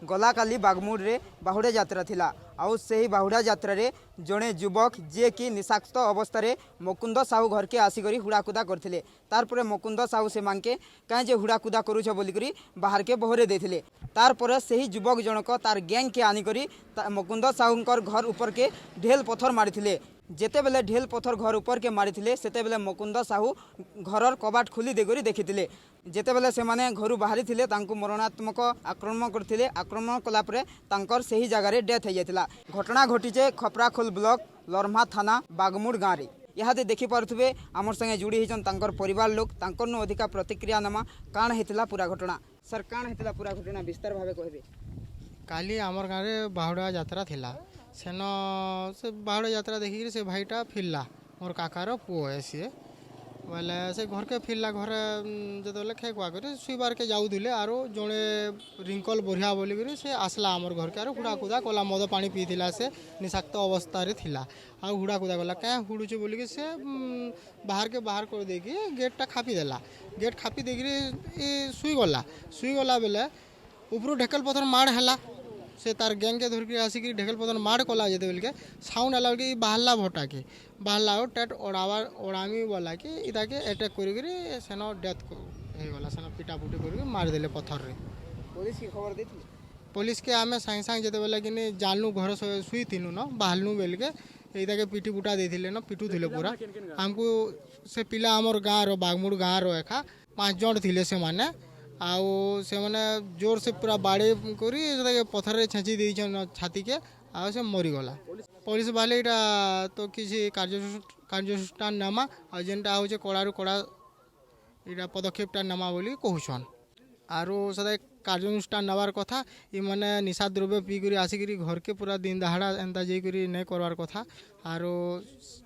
गला काली बागमुड़े बाहुड़ा यात्रा थिला आउ से बाहुड़ा यात्रा रे जड़े युवक जे कि निशाक्त अवस्था मुकुंद साहू घर के आसिक हुड़ाकुदा करते तारपर मुकुंद साहू से मांके कहीं जे हुड़ाकुदा करुछ बोलिक बाहर के बहरे देते तारपर से ही युवक जनक तार गैंग के आनिक मुकुंद साहूर घर ऊपर के ढेल पत्थर मारी जेते बेले ढेल पत्थर घर ऊपर के मारी सेते बेले मुकुंद साहू घर कबाट खोली देकर देखी जेते बेले से माने घर बाहरी थिले तांकु मरणात्मक आक्रमण करथिले आक्रमण कलापर तांकर सही जगार डेथ हो जाता। घटना घटीचे खपराखोल ब्लॉक लरमा थाना बागमुड़ गाँव रे। यहाँ देखी पारे आमर संगे जोड़ी होचन तांकर परिवार लोग तांकर नु अधिका प्रतिक्रिया नमा काण हेतिला पूरा घटना। सर काण हेतिला पूरा घटना विस्तार भावे कहबे। काली आमर गाँव रे बाहुड़ा यात्रा थिला सेन से बाहुड़ा यात्रा देखिक से भाईटा फिरला मोर काकार पुओ है सी बोले से घर के फिरला घरे जो खे खुआ कर शुबार के जाऊे आर जड़े रिंकल बढ़िया बोलिक से आसला आमर घर के आर हुड़ाकुदा कला मद पा पीला से निशाक्त अवस्था थिला आ हुड़ाकुदा गला क्या हुड़ुचे बोलिक से बाहर के बाहर कर देकी गेटा खापी देला गेट खापी देकर शुईगला बेले ऊपर ढेकल पथर माड़ है से तार गैंग के धरकी आसिक ढेकल पतन माड़ कला जेते बोल के साउंड आला के बाहरला भटा के बाहरला टेट ओडामी बोला कि इता के अटैक करी सेन डेथ हो गला सेन पिटापुटी कर मार देले पत्थर रे। पुलिस की खबर देती पुलिस के आमे सांगे सांगे जेते बोला कि जानलु घर शुई थिनु न बाहरनु बेल के इता के पिटी पुटा देथिले न पिटू थिले पूरा हमको से पिला हमर गाँव रो बागमुड़ गाँव रो एखा 5 जण थिले से माने आउ से माने जोर से पूरा बाड़े करी पथर छेची देछन छाती के आ से मरीगला। पुलिस वाले इटा तो किसी कार्यानुष्ठान नामा आ जेनटा होचे कड़ारू कड़ा इटा पदक्षेपटा नामा बोली कहूछन आरो सदा कार्यानुष्ठान नवार कथा इ माने निशा द्रव्य पी करी आसिक घर के पूरा दिन दहाड़ा एंता जे करी नहीं करवार कथा आरो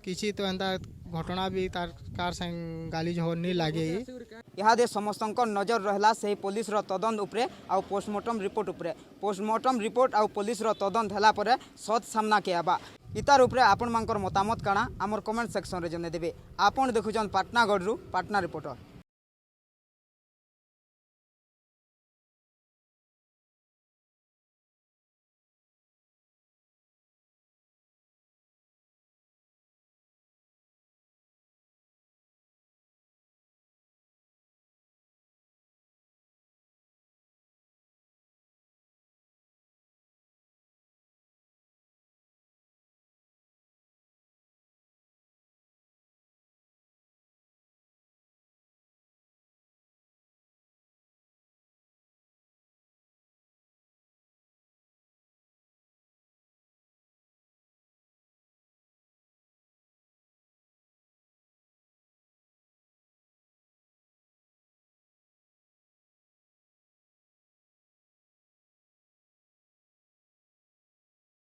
किसी तो एंता घटना भी तार कार संग गाली झगड़ नहीं लागे। यहाँ दे समस्त नजर रहला से पुलिस रो तदंत उपरे आ पोस्टमार्टम रिपोर्ट उपरे पोस्टमार्टम रिपोर्ट आ पुलिस रो तदंत हला परे सत सामना के आबा इतार उपरे आपण मानकर मतामत काना आमर कमेंट सेक्शन रे जने देबे। आपण देखुछन पाटनागढ़ रु पाटना रिपोर्टर।